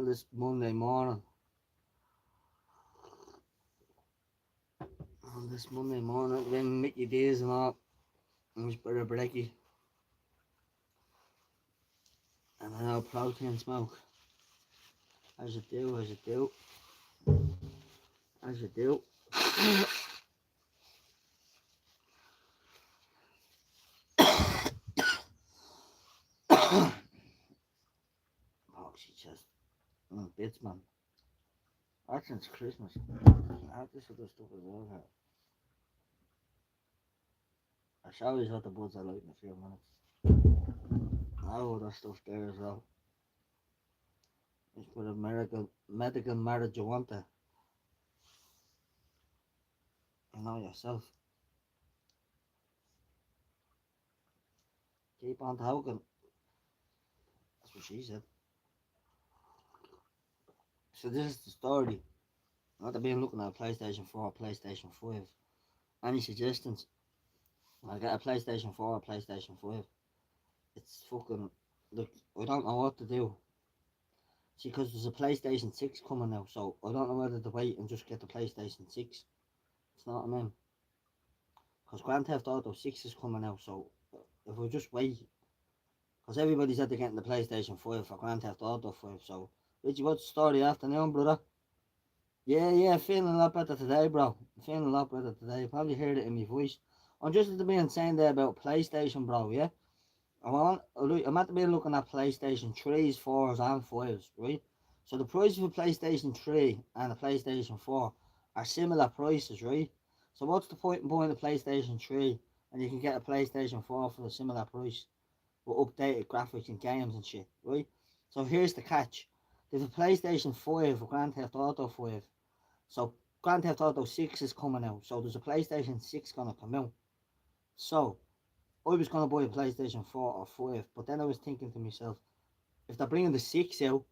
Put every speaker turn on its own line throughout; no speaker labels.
on this Monday morning. Then Mickey D's and all. And his brother Brecky. And I know protein smoke. As you do. She just bits, man. That's since Christmas. I have this other stuff as well here. I'll show you what the buds are like in a few minutes. I have other stuff there as well. It's for the medical marijuana. You know yourself. Keep on talking. That's what she said. So this is the story. I've been looking at PlayStation 4, PlayStation 5. Any suggestions? I got a PlayStation 4 or PlayStation 5. It's fucking... Look, I don't know what to do. See, because there's a PlayStation 6 coming now, so I don't know whether to wait and just get the PlayStation 6. It's not what I mean. Because Grand Theft Auto 6 is coming out, so if we just wait... Because everybody said they're getting the PlayStation 5 for Grand Theft Auto 5, so... Richie, what's the story afternoon, brother? Yeah, feeling a lot better today, bro. Feeling a lot better today. You probably heard it in my voice. I'm just at the being saying there about PlayStation, bro, yeah? I'm at the being looking at PlayStation 3s, 4s and 5s, right? So the prices for PlayStation 3 and the PlayStation 4 are similar prices, right? So what's the point in buying a PlayStation 3 and you can get a PlayStation 4 for a similar price with updated graphics and games and shit, right? So here's the catch. There's a PlayStation 5 for Grand Theft Auto 5. So Grand Theft Auto 6 is coming out. So there's a PlayStation 6 gonna come out. So I was gonna buy a PlayStation 4 or 5, but then I was thinking to myself, if they're bringing the 6 out,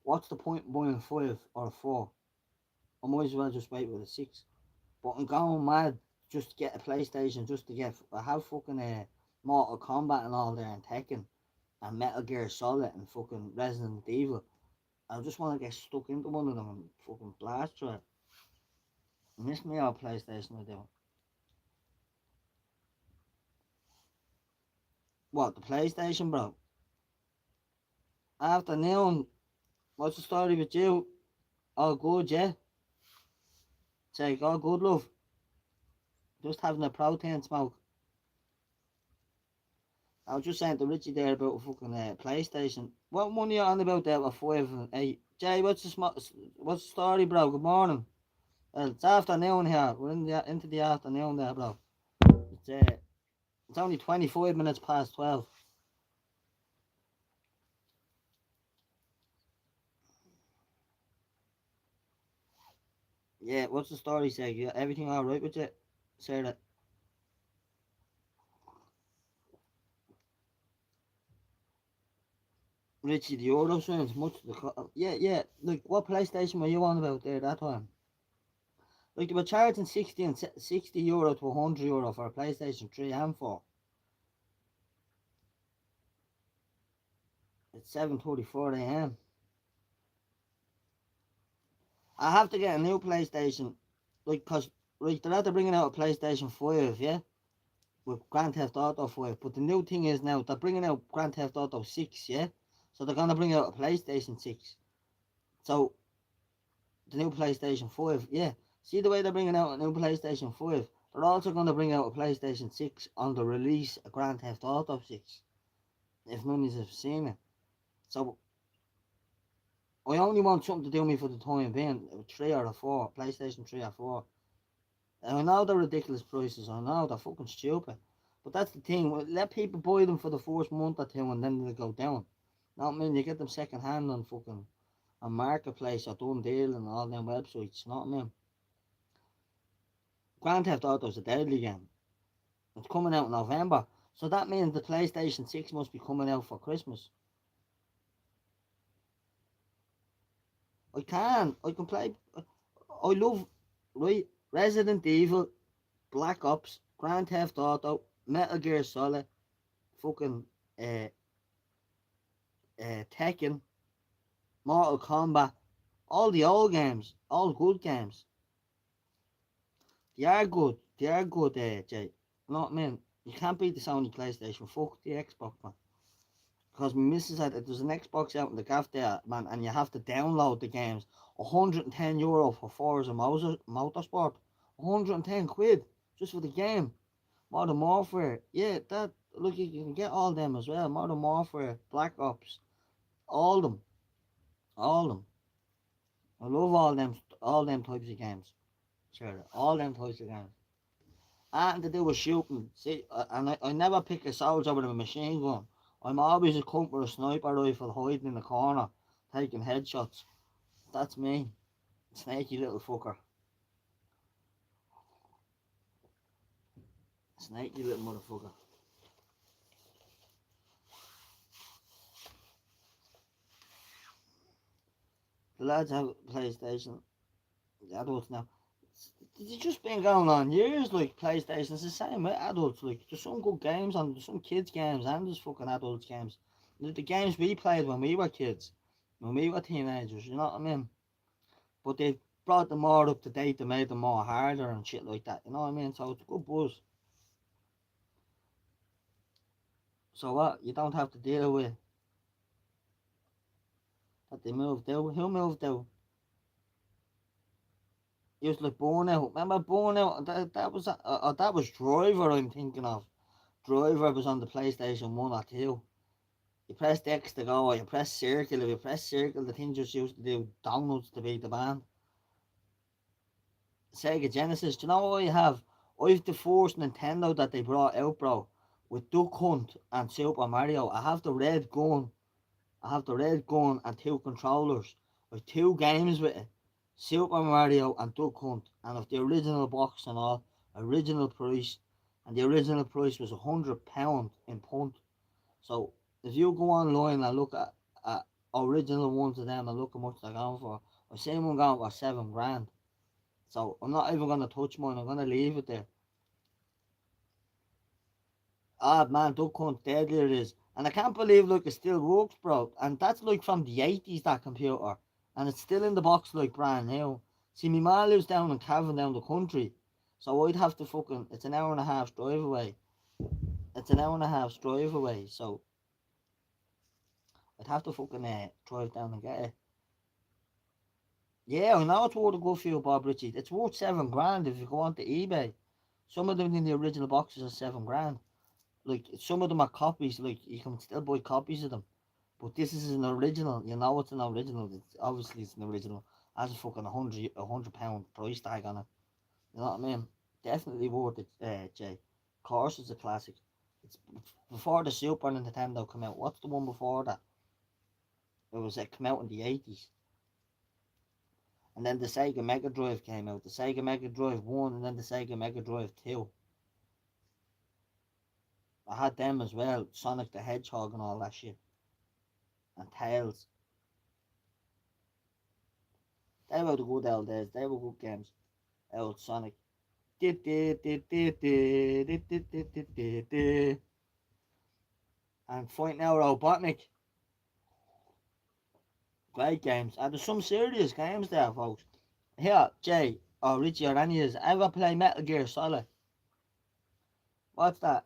what's the point in buying a 5 or a 4? I might as well just wait with a 6. But I'm going mad just to get a PlayStation, just to get... I have fucking Mortal Kombat and all there and Tekken and Metal Gear Solid and fucking Resident Evil. I just want to get stuck into one of them and fucking blast through it. I miss me old PlayStation, I do. What, the PlayStation, bro? Afternoon. What's the story with you? All good, yeah? Say, all good, love. Just having a protein smoke. I was just saying to Richie there about fucking PlayStation. What money are you on about there with 5 and 8? Jay, what's the story, bro? Good morning. Well, it's afternoon here. We're into the afternoon there, bro. It's only 25 minutes past 12. Yeah, what's the story, say? Yeah, everything alright with you? Say that. Richie, the Euro sounds much... Yeah. Like, what PlayStation were you on about there that time? Like, they were charging 60 euro to 100 euro for a PlayStation 3 and 4. It's 7:34 a.m. I have to get a new PlayStation. Like, cause they're after bringing out a PlayStation 5, yeah? With Grand Theft Auto 5. But the new thing is now, they're bringing out Grand Theft Auto 6, yeah? So they're gonna bring out a PlayStation 6. So, the new PlayStation 5, yeah. See the way they're bringing out a new PlayStation 5? They're also gonna bring out a PlayStation 6 on the release of Grand Theft Auto 6. If none of you have seen it. So, I only want something to do me for the time being, 3 or a 4, PlayStation 3 or 4. And I know they're ridiculous prices, I know they're fucking stupid. But that's the thing, let people buy them for the first month or two and then they go down. Not mean you get them second hand on fucking on Marketplace or Dundee and all them websites, not me. Grand Theft Auto's a deadly game. It's coming out in November. So that means the PlayStation 6 must be coming out for Christmas. I can play. I love, right, Resident Evil, Black Ops, Grand Theft Auto, Metal Gear Solid, fucking Tekken, Mortal Kombat, all the old games, all good games. They are good. They are good, Jay. No, man, you can't beat the Sony PlayStation. Fuck the Xbox, man. Because my missus said that there's an Xbox out in the gaff there, man, and you have to download the games. €110 for Forza Motorsport. 110 quid just for the game. Modern Warfare. Yeah, that, look, you can get all them as well. Modern Warfare, Black Ops, all them. All them. I love all them types of games. Sure, all them types of games. And to do with shooting. See, and I never pick a soldier with a machine gun. I'm always a cunt with a sniper rifle hiding in the corner, taking headshots. That's me. Snaky little fucker. Snaky little motherfucker. The lads have a PlayStation. The adults now. It's just been going on years, like PlayStation. It's the same with adults. Like, there's some good games and there's some kids' games and there's fucking adults' games. The games we played when we were kids, when we were teenagers, you know what I mean? But they've brought them more up to date, they made them more harder and shit like that, you know what I mean? So it's a good buzz. So what? You don't have to deal with that they moved out. Who moved out? It was like Burnout. Remember Burnout? That was Driver. I'm thinking of Driver was on the PlayStation 1 or 2. You pressed X to go, or you press circle. If you press circle, the thing just used to do downloads to beat the band. Sega Genesis. Do you know what I have? I have the first Nintendo that they brought out, bro, with Duck Hunt and Super Mario. I have the red gun. I have the red gun and two controllers. With two games with it. Super Mario and Duck Hunt. And of the original box and all, original price. And the original price was £100 in punt. So if you go online and look at original ones of them and look how much they're going for, I've seen one going for 7 grand. So I'm not even gonna touch mine. I'm gonna leave it there. Ah man, Duck Hunt deadly it is, and I can't believe like it still works, bro. And that's like from the '80s that computer, and it's still in the box like brand new. See, my ma lives down in Cavan down the country, so I'd have to fucking. It's an hour and a half drive away. It's an hour and a half drive away, so I'd have to fucking drive down and get it. Yeah, I know it's worth a good few Bob Ritchie. It's worth 7 grand if you go onto eBay. Some of them in the original boxes are 7 grand. Like some of them are copies. Like you can still buy copies of them. But this is an original. You know it's an original. It's obviously it's an original. Has a fucking £100 price tag on it. You know what I mean? Definitely worth it, Jay. Of course it's a classic. It's before the Super Nintendo came out. What's the one before that? It was come out in the '80s. And then the Sega Mega Drive came out. The Sega Mega Drive 1 and then the Sega Mega Drive 2. I had them as well. Sonic the Hedgehog and all that shit. And Tails. They were the good old days. They were good games. Old Sonic. And Fighting Out Robotnik. Great games. And there's some serious games there, folks. Here, Jay, or Richie, or any of us, ever play Metal Gear Solid? What's that?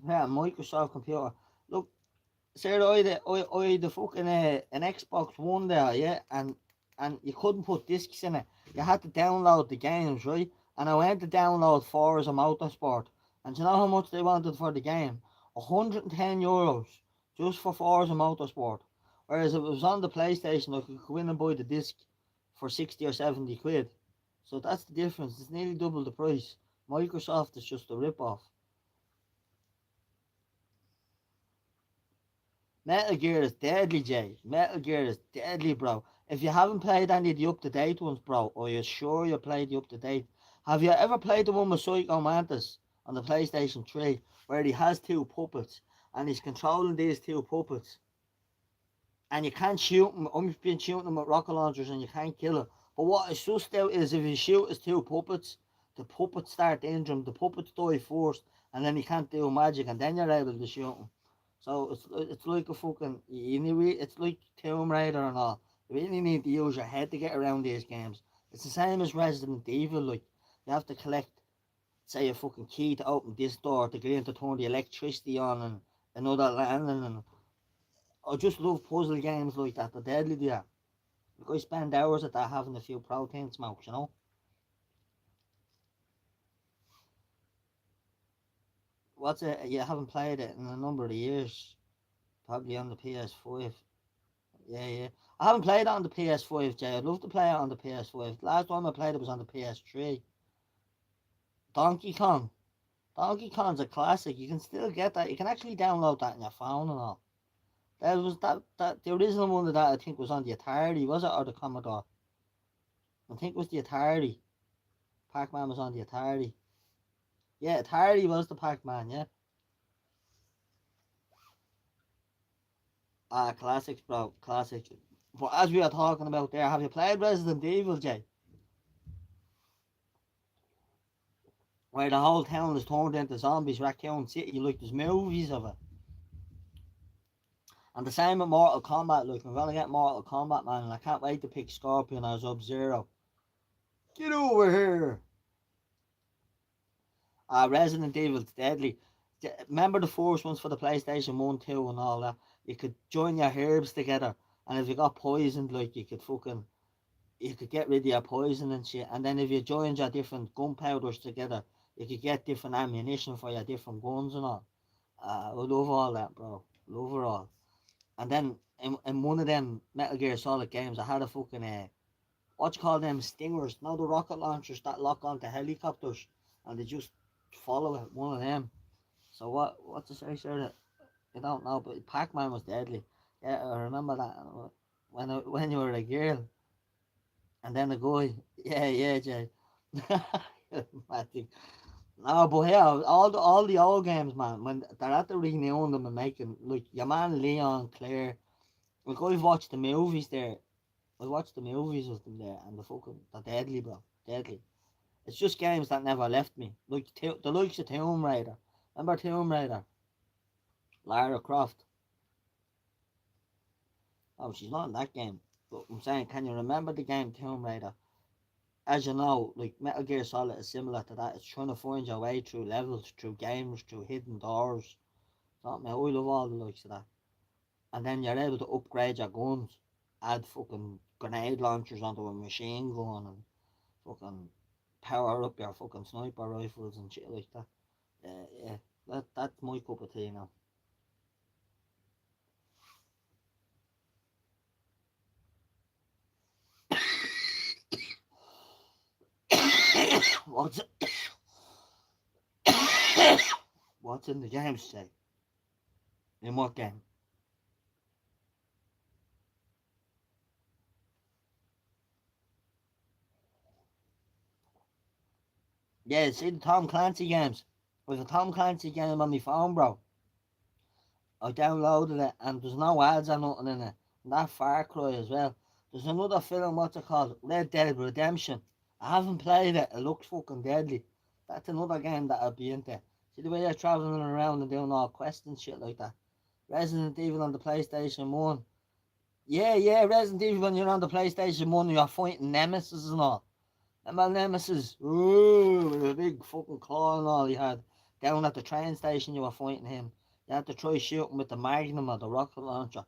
Yeah, Microsoft computer. Look, sir, I the fucking an Xbox One there, yeah, and you couldn't put discs in it. You had to download the games, right? And I went to download Forza Motorsport, and do you know how much they wanted for the game? €110 just for Forza Motorsport. Whereas if it was on the PlayStation, I could go in and buy the disc for 60 or 70 quid. So that's the difference. It's nearly double the price. Microsoft is just a rip off. Metal Gear is deadly, Jay. Metal Gear is deadly, bro. If you haven't played any of the up-to-date ones, bro, or you're sure you played the up-to-date, have you ever played the one with Psycho Mantis on the PlayStation 3, where he has two puppets, and he's controlling these two puppets, and you can't shoot him, I've been shooting him with rocket launchers, and you can't kill him. But what is sussed out is if you shoot his two puppets, the puppets start injuring him, the puppets die first, and then he can't do magic, and then you're able to shoot him. So it's like a fucking it's like Tomb Raider and all. You really need to use your head to get around these games. It's the same as Resident Evil, like, you have to collect, say, a fucking key to open this door to get in to turn the electricity on and another landing. And I just love puzzle games like that. They're deadly, they are. Like, I spend hours at that having a few protein smokes, you know? What's it? You haven't played it in a number of years. Probably on the PS5. Yeah, yeah. I haven't played it on the PS5, Jay. I'd love to play it on the PS5. Last time I played it was on the PS3. Donkey Kong. Donkey Kong's a classic. You can still get that. You can actually download that on your phone and all. There was that the original one of that I think was on the Atari, was it, or the Commodore? I think it was the Atari. Pac-Man was on the Atari. Yeah, Atari was the Pac-Man. Yeah. Ah, classics, bro. Classics. But as we are talking about there, have you played Resident Evil, Jay? Where the whole town is turned into zombies, Raccoon City, like there's movies of it. And the same with Mortal Kombat, like I'm gonna get Mortal Kombat, man, and I can't wait to pick Scorpion or Sub-Zero. Get over here! Resident Evil's deadly. Remember the first ones for the PlayStation 1, 2 and all that? You could join your herbs together, and if you got poisoned, like you could get rid of your poison and shit. And then if you joined your different gunpowders together, you could get different ammunition for your different guns and all. I love all that, bro. Love it all. And then in one of them Metal Gear Solid games, I had a fucking what you call them stingers? No, the rocket launchers that lock onto helicopters, and they just follow it. One of them. So what to say, sir? That you don't know, but Pac-Man was deadly. Yeah, I remember that when you were a girl, and then the guy. Yeah, yeah, Jay. Mad thing. No, but yeah, all the old games, man. When they're at the renewing them and making like your man Leon, Claire. Like I've watched the movies there. I watched the movies with them there, and they're deadly, bro, deadly. It's just games that never left me. Like the likes of Tomb Raider. Remember Tomb Raider? Lara Croft. Oh, she's not in that game. But I'm saying, can you remember the game Tomb Raider? As you know, like Metal Gear Solid is similar to that. It's trying to find your way through levels, through games, through hidden doors. Something I love all the likes of that. And then you're able to upgrade your guns, add fucking grenade launchers onto a machine gun, and fucking power up your fucking sniper rifles and shit like that. Yeah, that's my cup of tea now. what's what's in the game, say? In what game? Yeah, see the Tom Clancy games. There's a Tom Clancy game on my phone, bro. I downloaded it and there's no ads or nothing in it. And that Far Cry as well. There's another film, what's it called? Red Dead Redemption. I haven't played it. It looks fucking deadly. That's another game that I'd be into. See the way you're traveling around and doing all quests and shit like that. Resident Evil on the PlayStation 1. Yeah, yeah, Resident Evil when you're on the PlayStation 1 you're fighting Nemesis and all. Remember Nemesis? Ooh, with a big fucking claw and all he had. Down at the train station you were fighting him. You had to try shooting with the Magnum or the rocket launcher.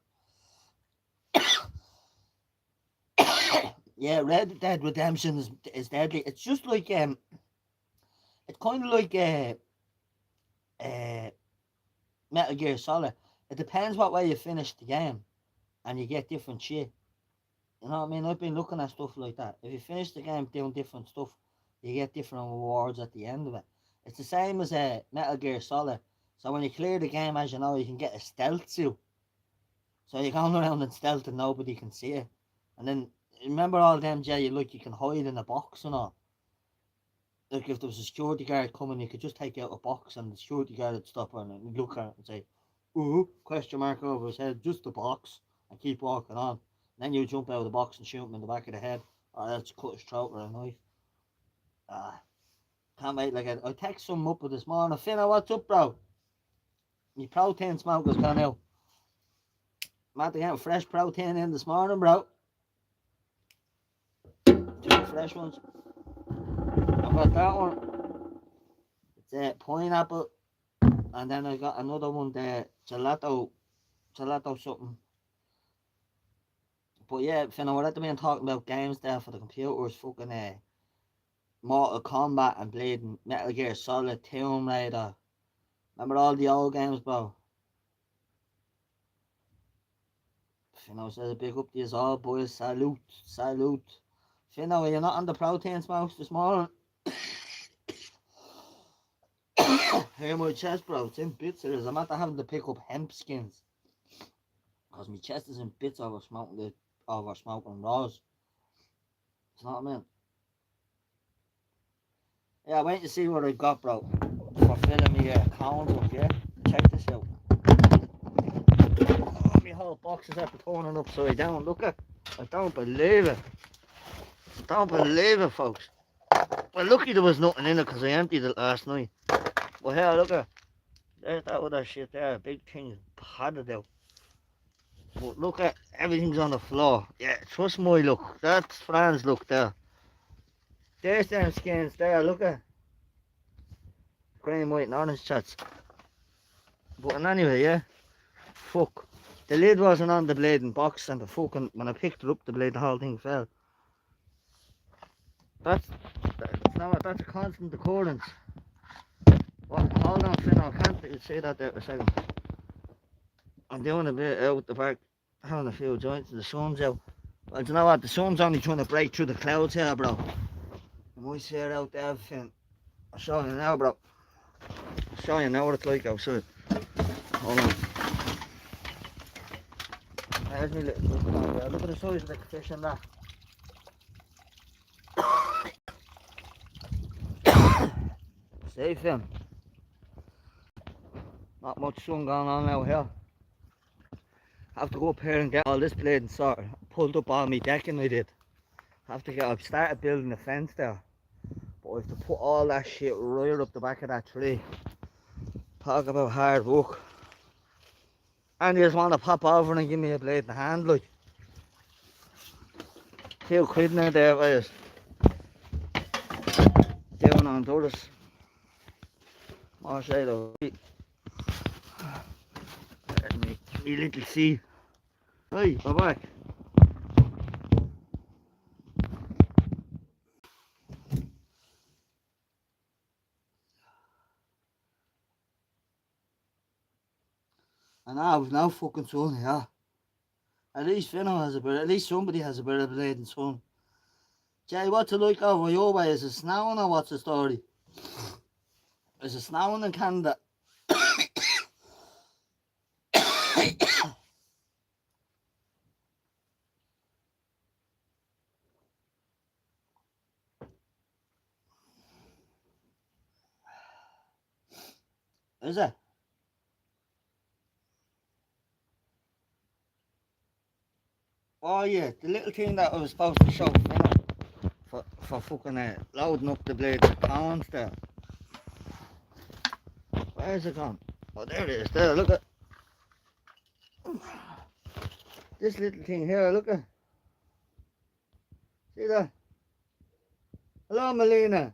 Yeah, Red Dead Redemption is deadly. It's just like it's kind of like uh, Metal Gear Solid. It depends what way you finish the game, and you get different shit. You know what I mean? I've been looking at stuff like that. If you finish the game doing different stuff, you get different rewards at the end of it. It's the same as Metal Gear Solid. So when you clear the game, as you know, you can get a stealth suit. So you're going around in stealth and nobody can see it. And then remember all them, Jay, like you can hide in a box and all. Like if there was a security guard coming, you could just take out a box and the security guard would stop her and look at it and say, "Ooh, question mark over his head, just a box," and keep walking on. And then you jump out of the box and shoot him in the back of the head, or else cut his throat with a knife. Ah, can't wait. Like I text some up with this morning. Finna, what's up, bro? My protein smoker's gone out. I'm at to get fresh protein in this morning, bro. two fresh ones. I've got that one. It's pineapple, and then I got another one there, gelato something. But yeah, Finn, what I've been talking about games there for the computers, fucking Mortal Kombat and Blade and Metal Gear Solid, Tomb Raider. Remember all the old games, bro? Says a big up to you all, boys. Salute, salute. Are you not on the protein smokes this morning? Hear my chest, bro. It's in bits. I'm after having to pick up hemp skins. Because my chest is in bits over smoking raws. You know what I mean? Yeah, wait to see what I got, bro. For filling me account up, yeah? Check this out. Oh, my whole box is after turning upside down. Look at, I don't believe it. I don't believe it, folks. Well, lucky there was nothing in it because I emptied it last night. Well, here, look at, there's that other shit there. Big thing padded out. But look at, everything's on the floor. Yeah, trust my look. That's Fran's look there. There's them skins there, look at. Green, white and orange chats. But anyway, yeah. Fuck. The lid wasn't on the blading box and the fucking, when I picked it up the blade, the whole thing fell. That's a constant occurrence. Well, hold on, Finn, I can't say that there for a second. I'm doing a bit out the back, having a few joints, and the sun's out. Well, do you know what? The sun's only trying to break through the clouds here, bro. You might see it out there, Finn. I'll show you now, bro. I'll show you now what it's like outside. Hold on. There's me little look there. Look at the size of the fish in that. See, Finn. Not much sun going on out here. Have to go up here and get all this blade and sorted. Pulled up all my decking I did. I've started building a fence there. But I have to put all that shit right up the back of that tree. Talk about hard work. And you just want to pop over and give me a blade in the hand, like. £2 now there, I was doing on doors. More shade of me little sea. Hey, I'm back. And now we've no fucking sun here. At least at least somebody has a bit of blade and sun. Jay, what's it like over your way? Is it snowing or what's the story? Is it snowing in Canada? Is it? Oh yeah, the little thing that I was supposed to show, for fucking loading up the blades of pounds there. Where's it gone? Oh, there it is. There, look at this little thing here. Look at. See that? Hello, Melina.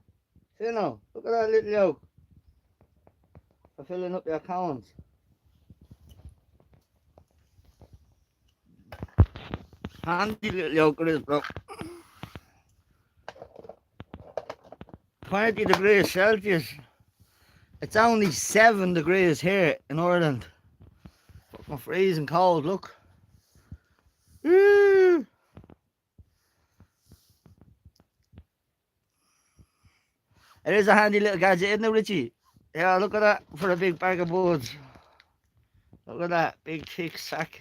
See now? Look at that little yoke for filling up your cones. Handy little yoke it is, bro. 20 degrees Celsius. It's only 7 degrees here in Ireland. Fucking freezing cold, look. Woo. It is a handy little gadget, isn't it, Richie? Yeah, look at that for a big bag of buds. Look at that big thick sack.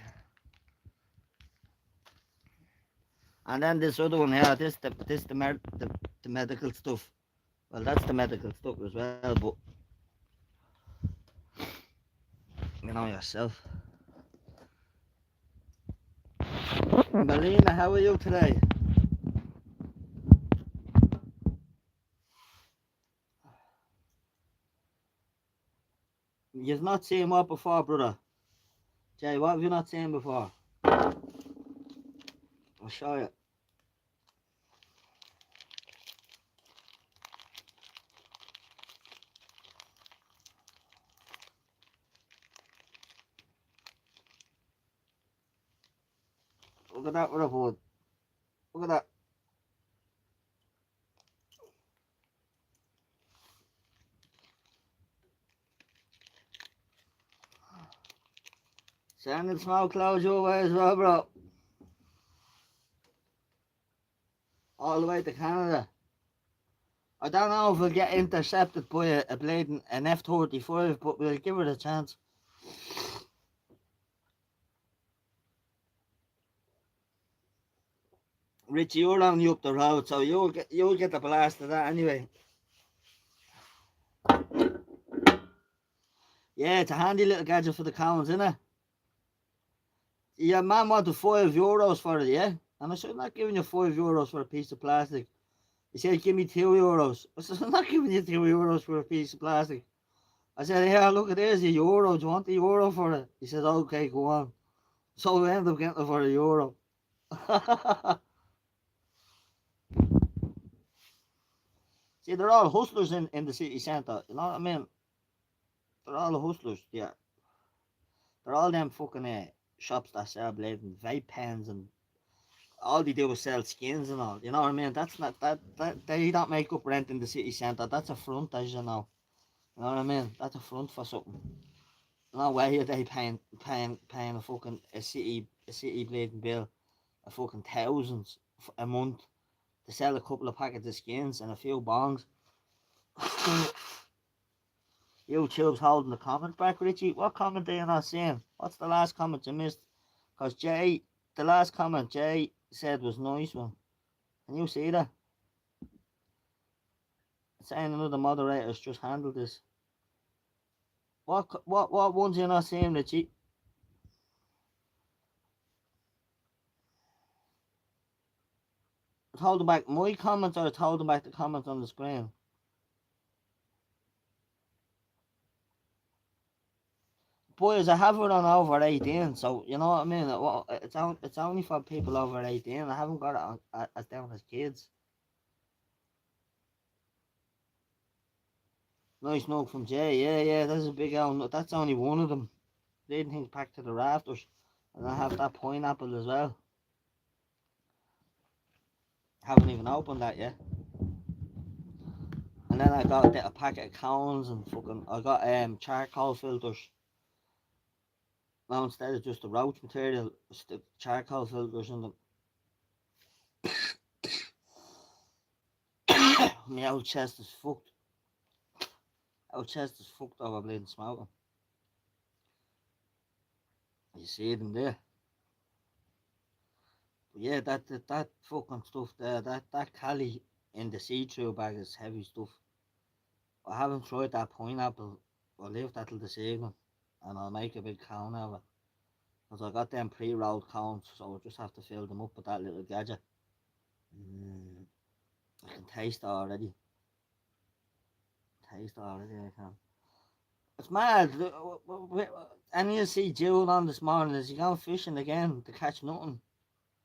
And then this other one here, the medical stuff. Well, that's the medical stuff as well, but you know yourself. Melina, how are you today? You've not seen what before, brother? Jay, what have you not seen before? I'll show you. Look at that with a bud. Look at that. Sending smoke clouds your way as well, bro. All the way to Canada. I don't know if we'll get intercepted by a blading an F-35, but we'll give it a chance. Richie, you're only up the road, so you'll get the blast of that anyway. Yeah, it's a handy little gadget for the cones, isn't it? Your man wanted €5 for it, yeah? And I said, I'm not giving you €5 for a piece of plastic. He said, give me €2. I said, I'm not giving you €2 for a piece of plastic. I said, here, look, there's a euro. Do you want the euro for it? He said, okay, go on. So we ended up getting it for €1. See, they're all hustlers in the city centre. You know what I mean? They're all hustlers, yeah. They're all them fucking shops that sell blading vape pens and all they do is sell skins and all. You know what I mean? That's not that they don't make up rent in the city centre. That's a front, as you know. You know what I mean? That's a front for something. No way are they paying a city blading bill a fucking thousands a month to sell a couple of packets of skins and a few bongs. YouTube's holding the comment back, Richie. What comment are you not seeing? What's the last comment you missed? Because the last comment Jay said was nice one. Can you see that? It's saying another moderator's just handled this. What ones are you not seeing, Richie? It's holding back my comments or it's holding back the comments on the screen? Boys, I have it on over 18, so you know what I mean. It's only for people over 18. I haven't got it as down as kids. Nice note from Jay. Yeah, that's a big old. That's only one of them. Leading things back to the rafters, and I have that pineapple as well. Haven't even opened that yet. And then I got a packet of cones and fucking. I got charcoal filters. Now instead of just the roach material, stick charcoal filters in them. My old chest is fucked. Old chest is fucked over bleeding smoking. You see them there. But yeah, that fucking stuff there, that Cali in the see-through bag is heavy stuff. I haven't tried that pineapple. I'll leave that till this evening, and I'll make a big cone of it. Because I got them pre-rolled cones, so I'll just have to fill them up with that little gadget. I can taste it already. I can. It's mad. And you see June on this morning, is he going fishing again to catch nothing?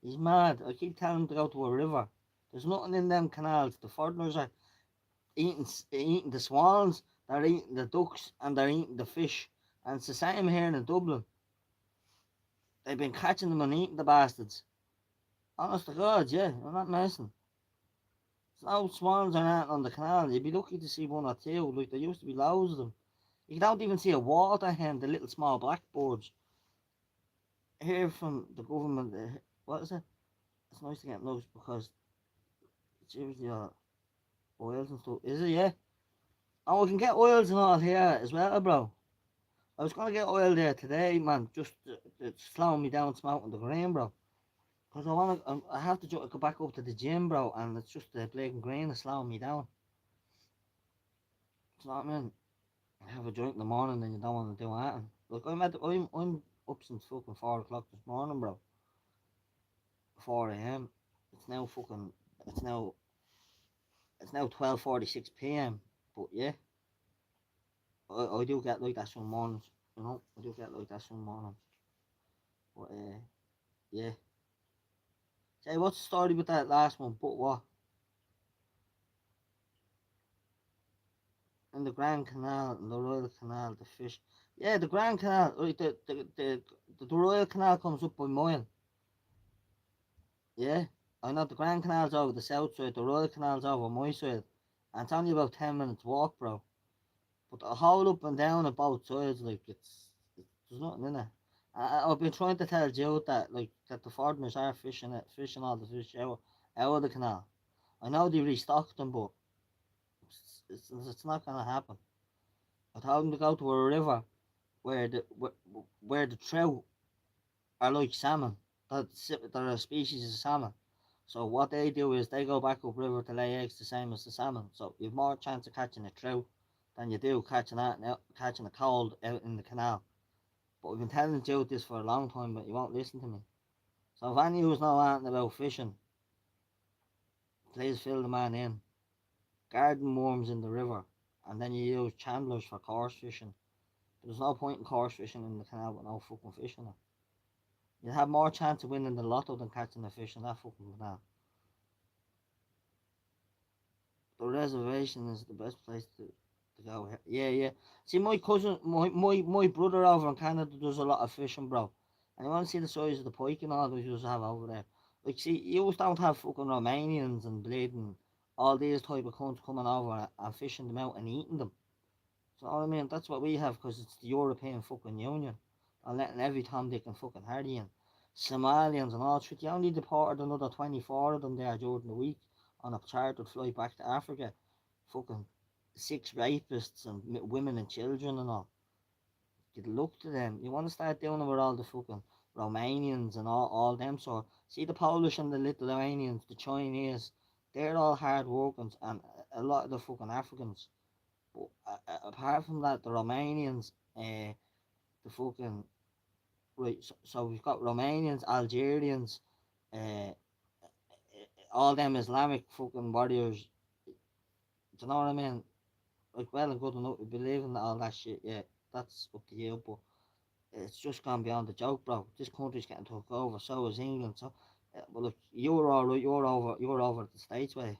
He's mad. I keep telling him to go to a river. There's nothing in them canals. The foreigners are eating the swans, they're eating the ducks, and they're eating the fish. And it's the same here in Dublin. They've been catching them and eating the bastards. Honest to God, yeah, I'm not messing. There's no swans or anything on the canal. You'd be lucky to see one or two. Like, there used to be loads of them. You don't even see a water hen, the little small blackbirds. Here from the government, what is it? It's nice to get those because it's usually oils and stuff. Is it, yeah? Oh, we can get oils and all here as well, bro. I was gonna get oil there today, man. Just it's slowing me down smoking the green, bro. Cause I have to go back up to the gym, bro, and it's just the black and green is slowing me down. You know what I mean? I have a joint in the morning, then you don't want to do anything. Look, I'm up since fucking 4 o'clock this morning, bro. 4 a.m. It's now fucking. It's now. It's now 12:46 p.m. But yeah, I do get like that some mornings. You know, I do get like that some mornings. But yeah. Say, what's the story with that last one? But what? In the Grand Canal, in the Royal Canal, the fish. Yeah, the Grand Canal. Right, the Royal Canal comes up by mile. Yeah, I know the Grand Canal's over the south side, the Royal Canal's over my side, and it's only about 10 minutes walk, bro. But the whole up and down on both sides, like it's there's nothing in it. I've been trying to tell Joe that like that the foreigners are fishing it, fishing all the fish out of the canal. I know they restocked them, but it's not gonna happen. I told them to go to a river where where the trout are like salmon. They're a species of salmon. So what they do is they go back up river to lay eggs the same as the salmon. So you've more chance of catching a trout than you do catching a cold out in the canal. But we've been telling Joe this for a long time, but you won't listen to me. So if any of you know anything about fishing, please fill the man in. Garden worms in the river, and then you use chandlers for coarse fishing. But there's no point in coarse fishing in the canal with no fucking fish in it. You have more chance of winning the lotto than catching a fish in that fucking canal. The reservation is the best place to go. Yeah, yeah. See, my brother over in Canada does a lot of fishing, bro. And you want to see the size of the pike and all that we used to have over there. Like, see, you don't have fucking Romanians and bleeding all these type of cunts coming over and fishing them out and eating them. So, I mean, that's what we have because it's the European fucking Union. And letting every Tom, Dick, and fucking Hardy in. Somalians and all shit. You only deported another 24 of them there during the week on a chartered flight back to Africa. Fucking 6 rapists and women and children and all. You'd look to them. You want to start doing it with all the fucking Romanians and all them sort. See the Polish and the Lithuanians, the Chinese, they're all hard workers and a lot of the fucking Africans. But apart from that, the Romanians, the fucking right. So we've got Romanians, Algerians, uh, all them Islamic fucking warriors. Do you know what I mean? Like, well and good enough, we believe in all that shit. Yeah, that's up to you. But it's just gone beyond the joke, bro. This country's getting took over. So is England. So, well, look, you're all right. You're over the States way.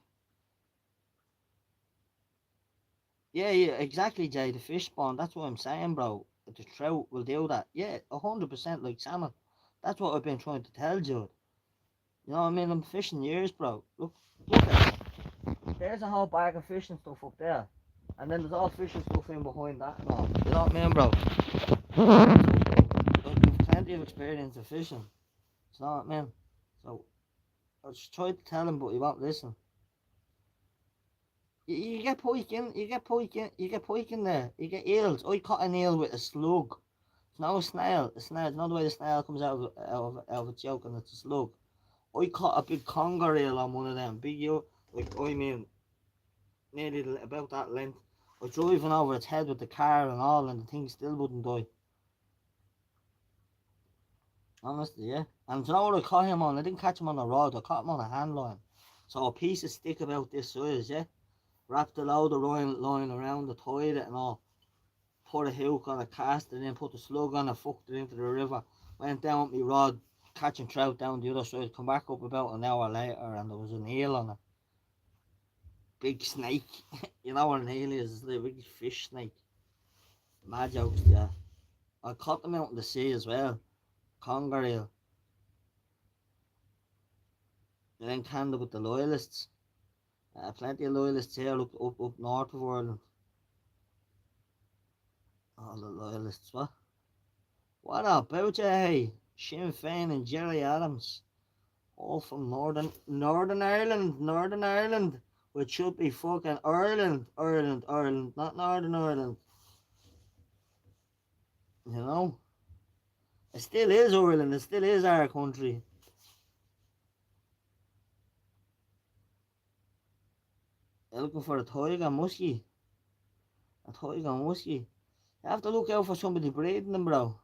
Yeah, yeah, exactly, Jay. The fish spawn. That's what I'm saying, bro. The trout will do that. Yeah, 100% like salmon. That's what I've been trying to tell you. You know what I mean? I'm fishing years, bro. Look at it. There's a whole bag of fishing stuff up there. And then there's all fishing stuff in behind that and all. You know what I mean, bro? So, you've plenty of experience of fishing. You know what I mean? So, I just tried to tell him, but he won't listen. You get pike in, you get pike in there. You get eels. I caught an eel with a slug. It's not a snail. A snail. It's not the way the snail comes out of its yolk and it's a slug. I caught a big conger eel on one of them. Big eel. Like, I mean, nearly about that length. I was driving over its head with the car and all, and the thing still wouldn't die. Honestly, yeah. And you know what I caught him on? I didn't catch him on a rod. I caught him on a hand line. So a piece of stick about this size, yeah. Wrapped a load of line around the toilet and all. Put a hook on a cast and then put the slug on and fucked it into the river. Went down with my rod, catching trout down the other side. Come back up about an hour later and there was an eel on it. Big snake. You know what an eel is? It's like a big fish snake. Mad jokes, yeah. I caught them out in the sea as well. Conger eel. And then canned with the loyalists. Plenty of loyalists here up north of Ireland. All the loyalists, what? What about you, hey? Sinn Féin and Jerry Adams. All from Northern Ireland, Northern Ireland. Which should be fucking Ireland, not Northern Ireland. You know? It still is Ireland, it still is our country. You're looking for a tiger muskie. A tiger muskie. You have to look out for somebody breeding them, bro.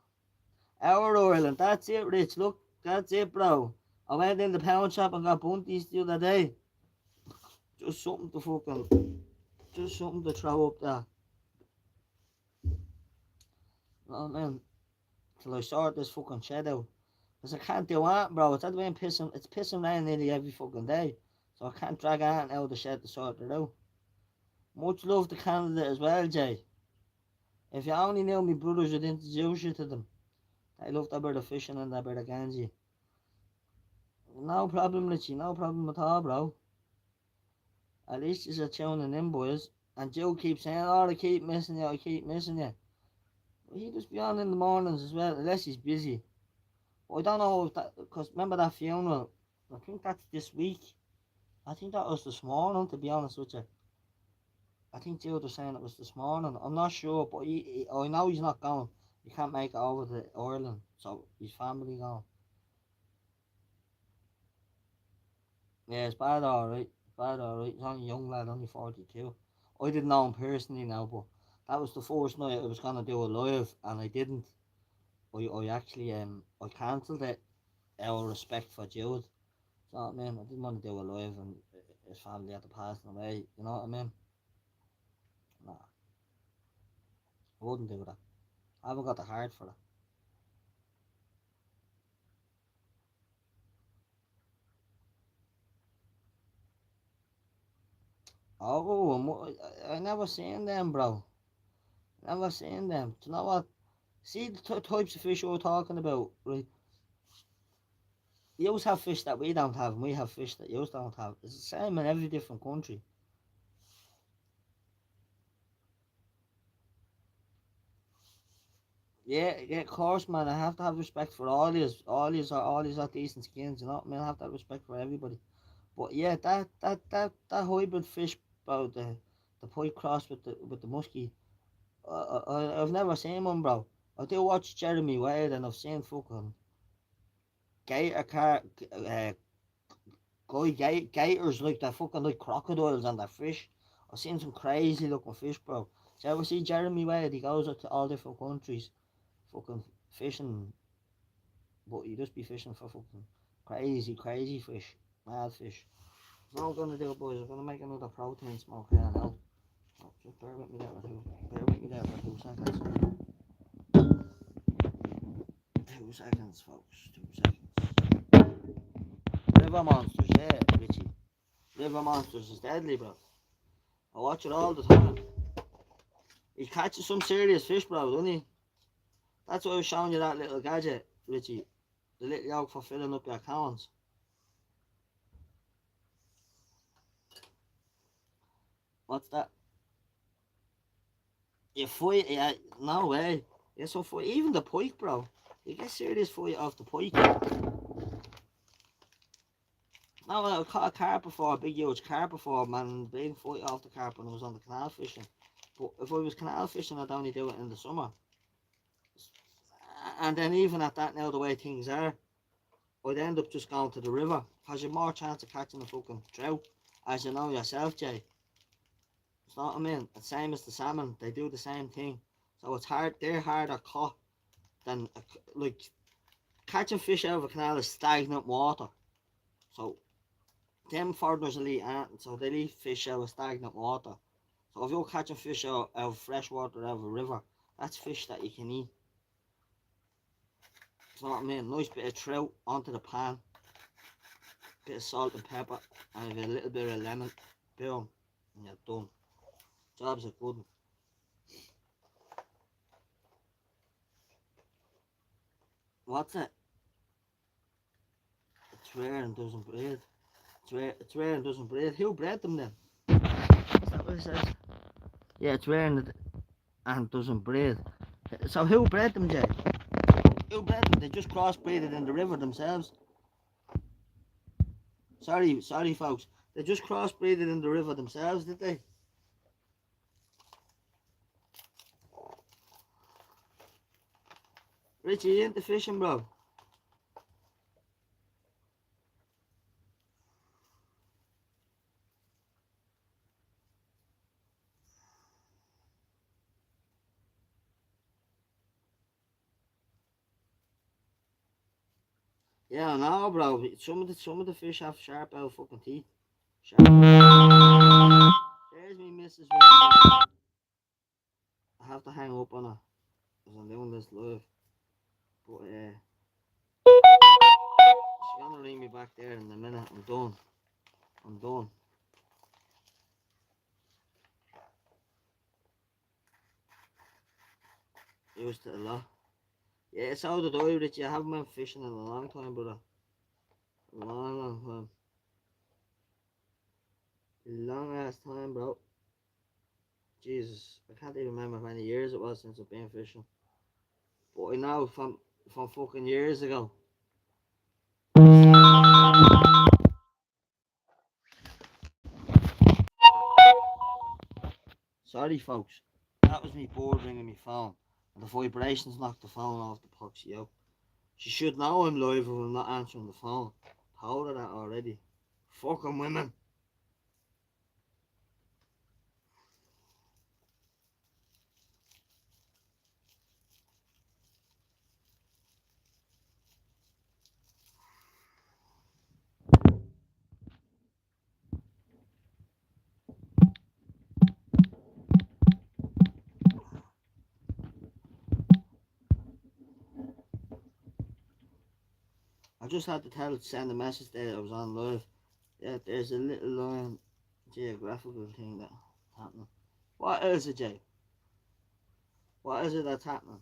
Our Ireland, that's it, Rich. Look, that's it, bro. I went in the pound shop and got bunties the other day. Just something to fucking, just something to throw up there. Oh man, till I sort this fucking shed out. Cause I can't do that, bro. It's pissing rain nearly every fucking day. So I can't drag anything out of the shed to sort it out. Much love to Canada as well, Jay. If you only knew my brothers, you'd introduce you to them. They love that bit of fishing and that bit of ganji. No problem, Richie. No problem at all, bro. At least you're tuning in, boys. And Joe keeps saying, "Oh, I keep missing you. I keep missing you." Well, he just be on in the mornings as well, unless he's busy. But I don't know if that, because remember that funeral? I think that's this week. I think that was this morning, to be honest with you. I think Joe was saying it was this morning. I'm not sure, but I know he's not going. He can't make it over to Ireland, so his family gone. Yeah, it's bad, alright. Bad, alright. He's only a young lad, only 42. I didn't know him personally now, but that was the first night I was gonna do a live, and I didn't. I actually I cancelled it out of respect for Jude. You know what I mean? I didn't want to do a live and his family had to pass away. You know what I mean? Nah, I wouldn't do that. I haven't got the heart for it. Oh, I never seen them, bro. Never seen them. Do you know what? See the types of fish we're talking about, right? You have fish that we don't have, and we have fish that you don't have. It's the same in every different country. Yeah, yeah, of course, man. I have to have respect for all these are decent skins. You know what I mean? I have to have respect for everybody. But yeah, that hybrid fish, bro, the pike cross with the muskie. I've never seen one, bro. I do watch Jeremy Wade, and I've seen fucking gator car, gators like that, fucking like crocodiles and that fish. I've seen some crazy looking fish, bro. So you ever see Jeremy Wade? He goes up to all different countries, fucking fishing, but he just be fishing for fucking crazy fish, mad fish. So what I'm gonna do, boys, I'm gonna make another protein smoke here now. Oh, just bear with me there for two. Bear with me there for 2 seconds. 2 seconds, folks. 2 seconds. River monsters, yeah, Richie. River monsters is deadly, bro. I watch it all the time. He catches some serious fish, bro, doesn't he? That's why I was showing you that little gadget, Richie. The little yoke for filling up your cans. What's that? You fight, yeah, no way. Yeah, so for even the pike, bro. You get serious fight off the pike. No, I caught a carp before, a big huge carp before, man. Big fight off the carp when I was on the canal fishing. But if I was canal fishing, I'd only do it in the summer. And then even at that now, the way things are, I'd end up just going to the river. Because you've more chance of catching a fucking trout. As you know yourself, Jay. It's not what I mean. The same as the salmon. They do the same thing. So it's hard, they're harder caught than, like, catching fish out of a canal is stagnant water. So them foreigners will eat ant, so they'll eat fish out of stagnant water. So if you're catching fish out of fresh water out of a river, that's fish that you can eat. You know what I mean? Nice bit of trout onto the pan, bit of salt and pepper, and a little bit of lemon. Boom, and you're done. Job's a good one. What's it? It's rare and doesn't breed. It's rare and doesn't breed. Who bred them then? Is that what it says? Yeah, it's rare and doesn't breed. So who bred them, Jay? Who bred them? They just crossbreeded in the river themselves. Sorry, folks. They just crossbreeded in the river themselves, did they? Richie, you into fishing, bro? Yeah, I know, bro. Some of the fish have sharp out fucking teeth. Sharp. There's me, Mrs. I have to hang up on her because I'm doing this live. But she's gonna ring me back there in a minute. I'm done. I'm done. Used to a lot. Yeah, so did I, Richie. I haven't been fishing in a long time, brother. Long, long time. Long ass time, bro. Jesus, I can't even remember how many years it was since I've been fishing. But I know from fucking years ago. Sorry, folks. That was me board ringing my phone. And the vibrations knocked the phone off the poxy out. She should know I'm live if I'm not answering the phone. Told her that already. Fucking women. I just had to tell her to send a message there that I was on live. Yeah, there's a little geographical thing that's happening. What is it, Jay? What is it that's happening?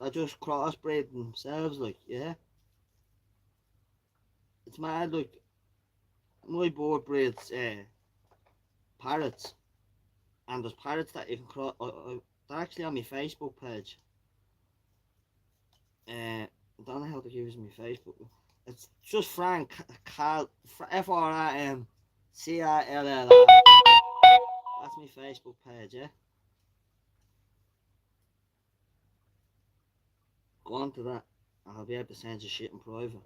They're just crossbreeding themselves, like, yeah? It's mad, like, my board breeds parrots, and there's parrots that you can cross. They're actually on my Facebook page. I don't know how to use my Facebook. It's just Frank Cal FRAMCILL. That's my Facebook page, yeah? Go on to that, and I'll be able to send you shit in private.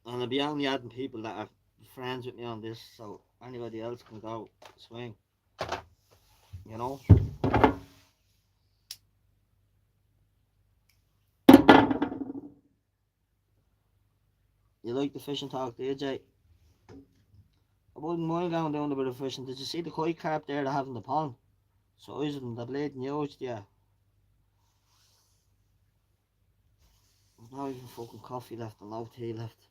And I'll be only adding people that are friends with me on this, so anybody else can go swing, you know? You like the fishing talk, do you, Jay? I wouldn't mind going down a bit of fishing. Did you see the koi carp there they have in the pond? Size of them, they're bleeding huge, yeah. There's not even fucking coffee left and no tea left.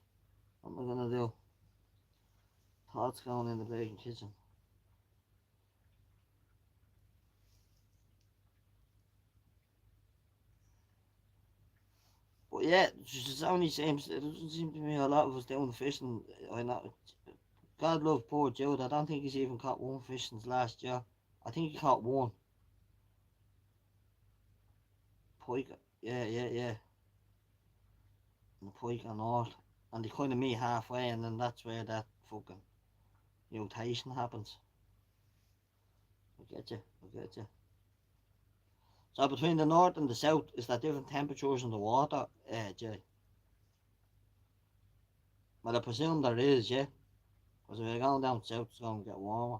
What am I gonna do? Thoughts going in the baking kitchen. But yeah, it just only seems, it doesn't seem to me a lot of us doing the fishing. I know, God love poor Jude. I don't think he's even caught one fish since last year. I think he caught one. Pike, yeah. And the pike and all. And they kind of meet halfway, and then that's where that fucking mutation happens. I get you. So between the north and the south, is there different temperatures in the water, Jay? Well, I presume there is, yeah. Because if you're going down south, it's going to get warmer.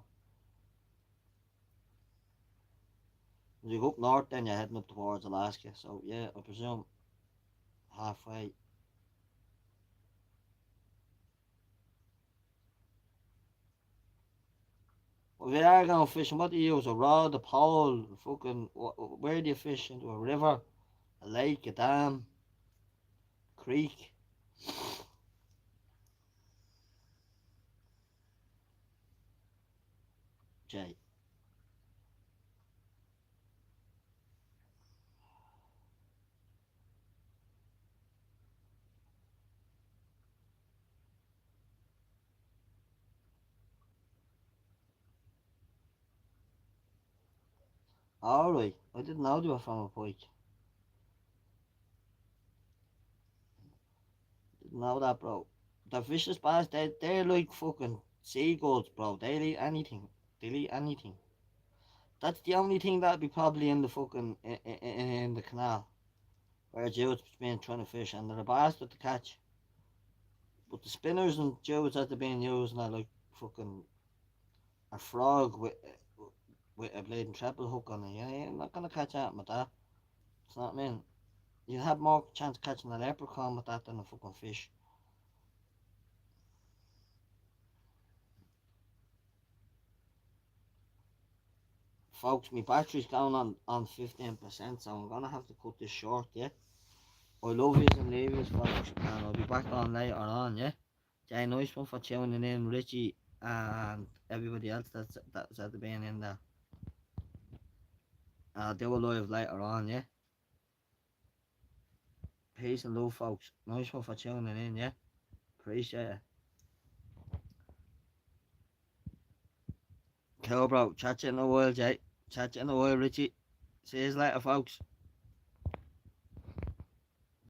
If you go up north, then you're heading up towards Alaska. So yeah, I presume halfway. Well, if you are going fishing, what do you use? A rod, a pole, fucking. Where do you fish? Into a river, a lake, a dam, creek? Jay. Alright, I didn't know they were from a pike. Didn't know that, bro. The vicious bass, they're like fucking seagulls, bro. They'll eat anything. They'll eat anything. That's the only thing that'd be probably in the fucking in the canal where Jude's been trying to fish, and they're a bastard to catch. But the spinners and Jude's that they're being used are like fucking a frog with a bleeding treble hook on it. Yeah, you're not gonna catch that with that. It's not mean. You have more chance of catching a leprechaun with that than a fucking fish. Folks, my battery's going on 15%, so I'm gonna have to cut this short, yeah? I love yous and leave yous, folks, and I'll be back on later on, yeah? Jay, nice one for tuning in, Richie, and everybody else that's at the being in there. I'll do a live later on, yeah? Peace and love, folks. Nice one for tuning in, yeah? Appreciate it. Cool, bro. Chat to you in a while, Jay. Chat to you in a while, Richie. See you later, folks.